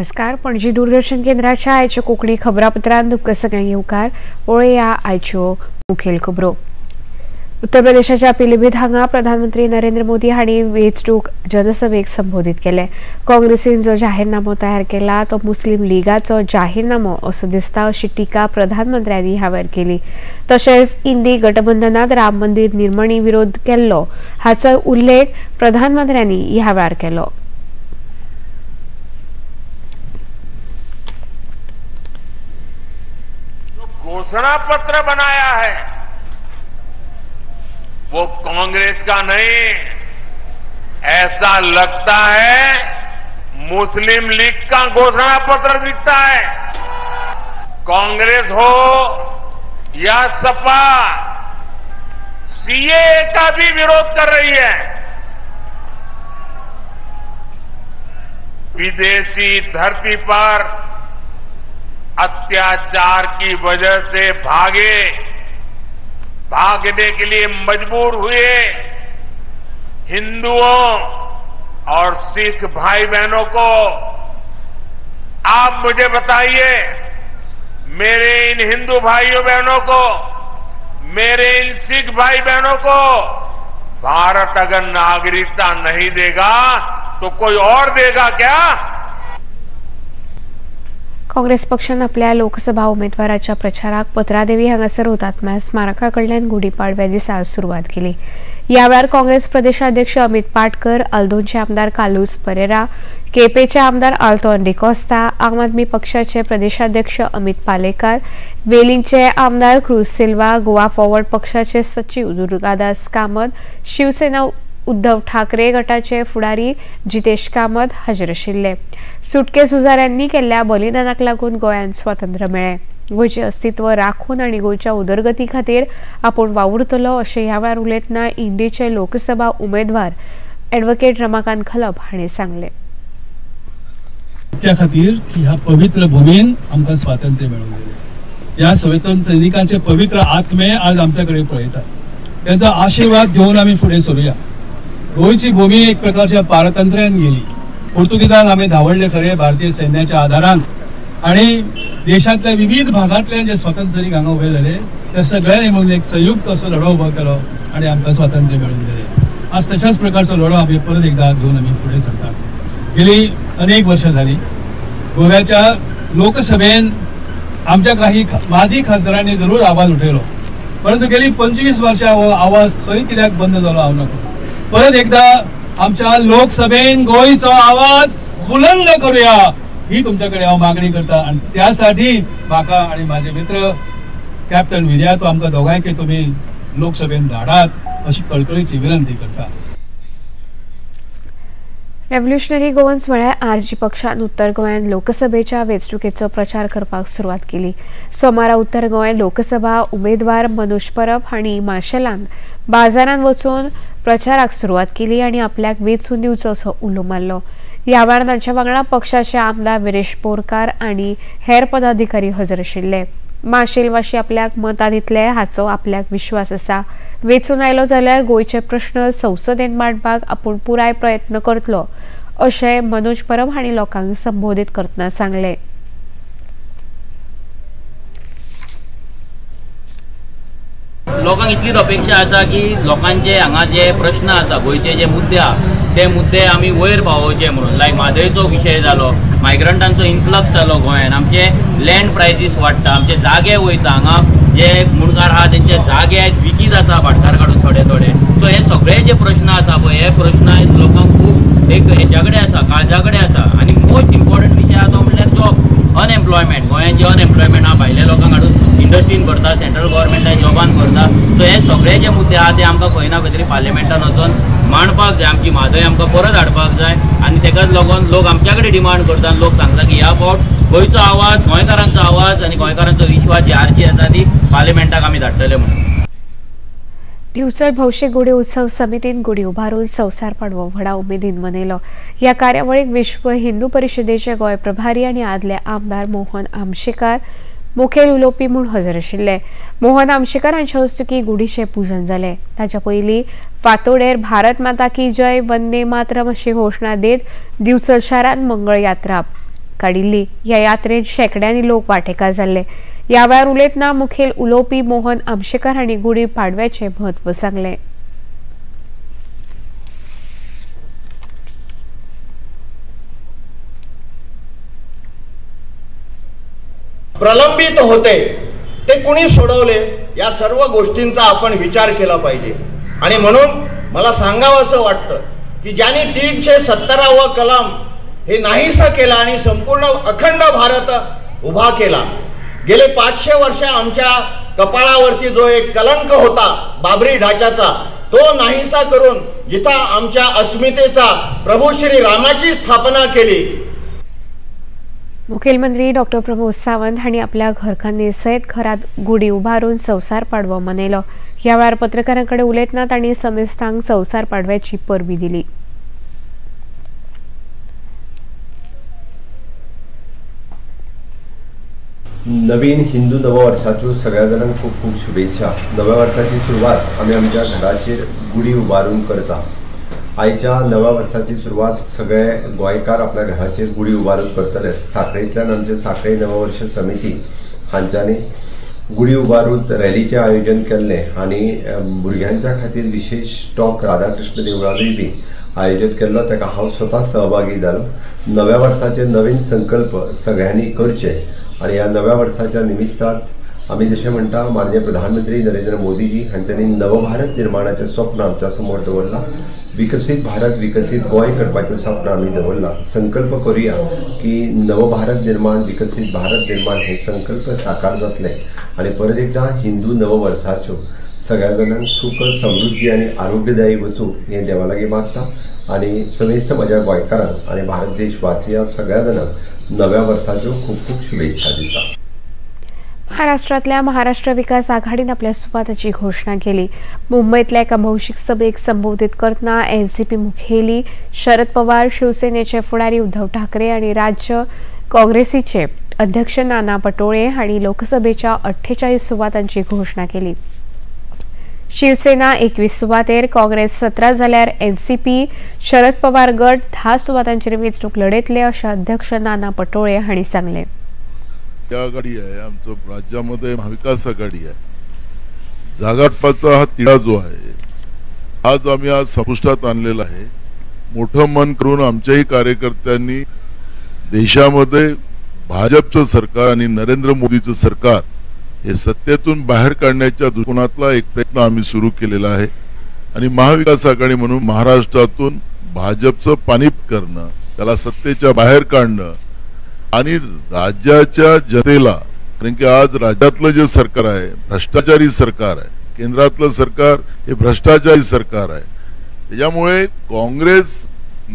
नमस्कार. पणजी दूरदर्शन केंद्राच्या आयच्या कोंकणी खबरापत्रांत तुमकां सगळ्यांक येवकार. पळोवया आयच्यो मुखेल खबरो. उत्तर प्रदेशाच्या पिलीभीत हांगा प्रधानमंत्री नरेंद्र मोदी हांणी वेंचणूक जनसभेक संबोधीत केले. काँग्रेसीन जो जाहीरनामो तयार केला तो मुस्लीम लीगाचो जाहीरनामो असो दिसता अशी टिका प्रधानमंत्र्यांनी ह्या वेळार केली. तशेंच इंडी गठबंधनात राम मंदिर निर्मणी विरोध केल्लो हाचो उल्लेख प्रधानमंत्र्यांनी ह्या वेळार केलो. घोषणा पत्र बनाया है वो कांग्रेस का नहीं, ऐसा लगता है मुस्लिम लीग का घोषणा पत्र दिखता है. कांग्रेस हो या सपा सीएए का भी विरोध कर रही है. विदेशी धरती पर अत्याचार की वजह से भागने के लिए मजबूर हुए हिंदुओं और सिख भाई बहनों को आप मुझे बताइए, मेरे इन हिंदू भाइयों बहनों को, मेरे इन सिख भाई बहनों को भारत अगर नागरिकता नहीं देगा तो कोई और देगा क्या? काँग्रेस पक्षान आपल्या लोकसभा उमेदवाराच्या प्रचाराक पत्रादेवी हांगासर हुतात्म्या स्मारका कडल्यान गुढीपाडव्या दिसा सुरवात केली. ह्या वेळार काँग्रेस प्रदेशाध्यक्ष अमित पाटकर, अल्दोंचे आमदार कार्लोस परेरा, केपेचे आमदार आल्टोन डिकोस्ता, आम आदमी पक्षाचे प्रदेशाध्यक्ष अमित पालेकार, वेलिंगचे आमदार क्रूज सिल्वा, गोवा फॉरवर्ड पक्षाचे सचिव दुर्गादास कामत, शिवसेना उद्धव ठाकरे गटाचे फुडारी जितेश कामत हाजीर आशिल्ले. सुटके सुजाऱ्यांनी केल्ल्या बलिदानाक लागून गोंयांत स्वातंत्र्य मेळ्ळें. गोंयचें अस्तित्व राखून आनी गोंयच्या उदरगती खातीर आपूण वावुरतलो अशें ह्या वेळार उलयतना इंडीचे लोकसभा उमेदवार ॲडव्होकेट रमाकांत खलप हांणी सांगलें. त्या खातीर की ह्या पवित्र भूमीन आमकां स्वातंत्र्य मेळून गेलें. ह्या स्वातंत्र्य सैनिकांचे पवित्र आत्मे आज आमच्या कडेन पळयतात. त्यांचा आशीर्वाद घेवन आमी फुडें सरूया. गोंयची भूमी एक प्रकारच्या पारतंत्र्यान गेली. पोर्तुगीजांक आमी धांवडले खरे भारतीय सैन्याच्या आदारान आणि देशातल्या विविध भागातले जे स्वातंत्र्य सैनिक हांगा उभे झाले त्या सगळ्यांनी म्हणून एक संयुक्त असो लढो उबो केलो आणि आमकां स्वातंत्र्य मेळून गेले. आज तशाच प्रकारचो लढो आमी परत एकदा घेऊन आमी फुडें सरतात. गेली अनेक वर्ष झाली गोव्याच्या लोकसभेन आमच्या काही माजी खासदारांनी जरूर आवाज उठयलो, परंतु गेली 25 वर्षां हो आवाज खंय कित्याक बंद जालो हांव नकळो. परत एकदा आमच्या लोकसभेन गोंयचो आवाज बुलंद करूया ही तुमच्याकडे हांव मागणी करता. आणि त्यासाठी म्हाका आणि माझे मित्र कॅप्टन विजयातो आमकां दोगांयक तुम्ही लोकसभेन धाडात अशी कळकळीची विनंती करता. रेव्होल्युशनरी गोवन्स म्हळ्यार आरजी पक्षान उत्तर गोंयांत लोकसभेच्या वेंचणुकेचो प्रचार करपाक सुरवात केली. सोमारा उत्तर गोंय लोकसभा उमेदवार मनोज परब हांणी माशेलांत बाजारांत वचून प्रचाराक सुरवात केली आणि आपल्याक वेंचून दिवचो असो उलो मारलो. ह्या वेळार तांच्या वांगडा पक्षाचे आमदार विरेश बोरकार आणि हेर पदाधिकारी हजर आशिल्ले. माशेलवासी आपल्याक मतां दितले हाचो आपल्याक विश्वास आसा. वेंचून आयलो जाल्यार गोंयचे प्रश्न संसदेन मांडपाक आपूण पुराय प्रयत्न करतलो अशें मनोज परब हांणी लोकांक संबोधीत करतना सांगलें. लोकांक इतलीच अपेक्षा आसा की लोकांचे हांगा जे प्रश्न आसा गोंयचे जे मुद्दे आसा ते मुद्दे आमी वयर पावोवचे म्हणून. लायक म्हादयचो विशय जालो, मायग्रंटांचो इन्फ्लक्स जालो गोंयांत, आमचे लँड प्रायसीस वाडटा, आमचे जागे वयता, हांगा जे मुणकार आहा तेंचे जागे विकीज आसा भाटकार काडून थोडे थोडे. सो हे सगळे जे प्रश्न आसा पळय हे प्रश्न लोकांक खूब एक हेच्या कडेन आसा, काळजा कडेन आसा. आनी मोस्ट इम्पॉर्टंट विशय आसा तो म्हणल्यार जॉब, अनएम्प्लॉयमेंट. गोंयांत जे अनएम्प्लॉयमेंट आहा भायल्या लोकांक हाडून इंडस्ट्रीन करता, सेंट्रल गव्हर्मेंटान जॉबान करता. सो हे सगळे जे मुद्दे आहा ते आमकां खंय ना खंय तरी पार्लिमेंटान वचून मांडपाक जाय. आमची म्हादय आमकां परत हाडपाक जाय आनी तेकाच लागून लोक आमच्या कडेन डिमांड करता. लोक सांगता की ह्या फावट गोंयचो आवाज, गोंयकारांचो आवाज आनी गोंयकारांचो विश्वास जी आरची आसा ती पार्लिमेंटाक आमी धाडटले म्हणून. दिवचल भौशीक गुढी उत्सव समितीन गुढी उभारून संवसार पाडवो व्हडा उमेदीन मनयलो. ह्या कार्यावळीक विश्व हिंदू परिशदेचे गोंय प्रभारी आनी आदले आमदार मोहन आमशेकार मुखेल उलोवपी म्हूण हजर आशिल्ले. मोहन आमशेकार हांच्या हस्तुकी गुढीचें पूजन जालें. ताच्या पयलीं फातोडेर भारत माता की जय, वंदे मातरम अशी घोशणा देत दिवचल शारांत मंगळ यात्रा काढिल्ली। ह्या यात्रेत शेकड्यांनी लोक वांटेकार जाल्ले। ह्या वेळार उलयतना मुखेल उलोवपी मोहन आमशेकर हांणी गुढी पाडव्याचे म्हत्व सांगले। प्रलंबित होते ते कुणी सोडवले या सर्व गोष्टींचा आपण विचार केला पाहिजे। आणि म्हणून मला सांगावंसं वाटतं की ज्यांनी 317वा कलम हे नाहीसं केला आणि संपूर्ण अखंड भारत उभा केला, गेले 500 वर्ष आमच्या कपाळावरती जो एक कलंक होता बाबरी ढाच्याचा, तो नाहीसा करून जिथं आमच्या अस्मितेचा प्रभू श्री रामाची स्थापना केली। मुखेलमंत्री डॉ. प्रमोद सावंत हांणी आपल्या घरकान्नी सयत घरात गुढी उभारून संवसार पाडवो मनयलो। ह्या वेळार पत्रकारांकडे उलयतना तांणी समेस्तांक संवसार पाडव्याची परबी दिली। नवीन हिंदू नववर्षाच्यो सगळ्या जाणांक खूप खूप शुभेच्छा। नव्या वर्षाची सुरवात आम्ही आमच्या घराचेर गुढी उबारून करता। आयच्या नव्या वर्षाची सुरवात सगळे गोंयकार आपल्या घराचेर गुढी उबारून करतले। साखळेंतल्यान आमचे साखळे नववर्ष समिती हांच्यांनी गुढी उबारून रॅलीचें आयोजन केल्लें आनी भुरग्यांच्या खातीर विशेष टॉक राधाकृष्ण देवळानूय बी आयोजीत केल्लो, ताका हांव स्वता सहभागी जालो। नव्या वर्साचे नवीन संकल्प सगळ्यांनी करचे आणि ह्या नव्या वर्साच्या निमित्तान आमी जशें म्हणटा माननीय प्रधानमंत्री नरेंद्र मोदीजी हांच्यांनी नवभारत निर्माणाचें स्वप्न आमच्या समोर दवरलां। विकसित भारत विकसित गोंय करपाचें स्वप्न आमी दवरलां। संकल्प करूया की नवभारत निर्माण विकसित भारत निर्माण हे संकल्प साकार जातले आणि परत एकदा हिंदू नववर्साच्यो सगळ्या जाणांक सुख समृद्धी आणि आरोग्यदायी वचूं हें देवा लागीं मागता आणि समेस्त म्हज्या गोंयकारांक आणि भारत देशवासियां सगळ्या जाणांक नव्या वर्साच्यो खूप खूप शुभेच्छा दिता। महाराष्ट्रातल्या महाराष्ट्र विकास आघाडीन आपल्या सुवाताची घोषणा केली। मुंबईतल्या एका भौशीक सभेक संबोधित करतना एनसीपी मुखेली शरद पवार, शिवसेनेचे फुडारी उद्धव ठाकरे आणि राज्य काँग्रेसीचे अध्यक्ष नाना पटोळे हांणी लोकसभेच्या 48 सुवातांची घोषणा केली। शिवसेना 21 सुवातेर, काँग्रेस 17 जाल्यार एनसीपी शरद पवार गट 10 सुवातांचेर वेंचणूक लढयतले अशें अध्यक्ष नाना पटोळे हांणी सांगले। आघाडी आहे आमचं राज्यामध्ये महाविकास आघाडी आहे। जागाटपाचा हा तिढा जो आहे आज आम्ही आज संपुष्टात आणलेला आहे। मोठं मन करून आमच्याही कार्यकर्त्यांनी देशामध्ये भाजपचं सरकार आणि नरेंद्र मोदीचं सरकार हे सत्तेतून बाहेर काढण्याच्या दृष्टिकोनातला एक प्रयत्न आम्ही सुरू केलेला आहे आणि महाविकास आघाडी म्हणून महाराष्ट्रातून भाजपचं पाणीप करणं, त्याला सत्तेच्या बाहेर काढणं आणि राज्याच्या जनतेला, कारण की आज राज्यातलं जे सरकार आहे भ्रष्टाचारी सरकार आहे, केंद्रातलं सरकार हे भ्रष्टाचारी सरकार आहे। त्याच्यामुळे काँग्रेस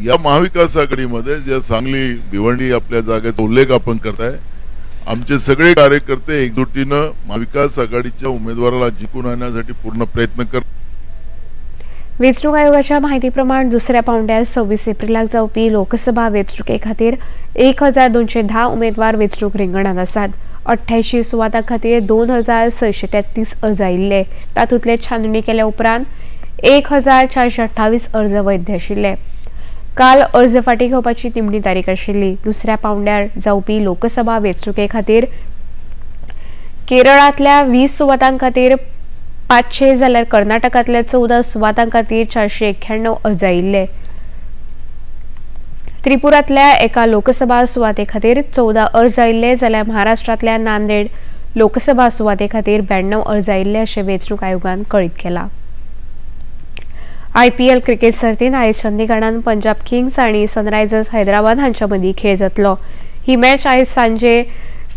या महाविकास आघाडीमध्ये जे सांगली भिवंडी आपल्या जागेचा उल्लेख आपण करताय, आमचे सगळे कार्यकर्ते एकजुटीनं महाविकास आघाडीच्या उमेदवाराला जिंकून आणण्यासाठी पूर्ण प्रयत्न करतात। वेंचणूक आयोगाच्या माहितीप्रमाण दुसऱ्या पावंड्यार 26 एप्रिलाक जावपी लोकसभा वेंचणुके खातीर 1210 उमेदवार वेंचणूक रिंगणात आसात। 88 सुवातां खातीर 2633 अर्ज आयिल्ले, तातूंतले छाननी केल्या उपरांत 1428 अर्ज वैध आशिल्ले। काल अर्ज फाटीं घेवपाची निमणी तारीख आशिल्ली। दुसऱ्या पावंड्यार जावपी लोकसभा वेंचणुके खातीर केरळांतल्या 20 सुवातां खातीर 500 जाल्यार कर्नाटकांतल्या 14 सुवातां खातीर 491 अर्ज आयिल्ले। त्रिपुरांतल्या एका लोकसभा सुवाते खातीर 14 अर्ज आयिल्ले, जाल्यार महाराष्ट्रांतल्या नांदेड लोकसभा सुवाते खातीर 92 अर्ज आयिल्ले अशें वेंचणूक आयोगान कळीत केलां। IPL क्रिकेट सर्तीन आयज चंदीगडान पंजाब किंग्स आणि सनरायझर्स हैदराबाद हांच्या मदीं खेळ जातलो। ही मॅच आयज सांजे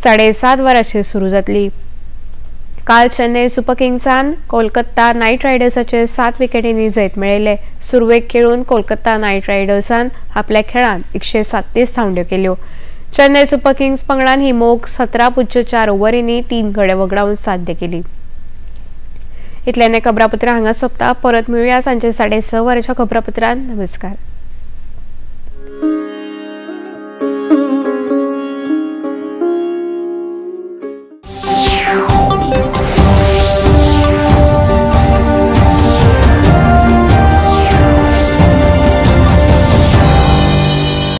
7:30 वरांचेर सुरू जातली। काल चेन्नई सुपर किंग्सान कोलकाता नायट रायडर्साचे 7 विकेटींनी जैत मेळयले। सुरवेक खेळून कोलकाता नायट रायडर्सान आपल्या खेळांत 137 धांवड्यो केल्यो। चेन्नई सुपर किंग्स पंगडान ही मोख 17.4 ओव्हरींनी 3 गडे वगडावन साध्य केली। इतल्यान खबरापत्र हांगा सोंपता। परत मेळुया सांजे 6:30 वरांच्या खबरापत्रांत। नमस्कार।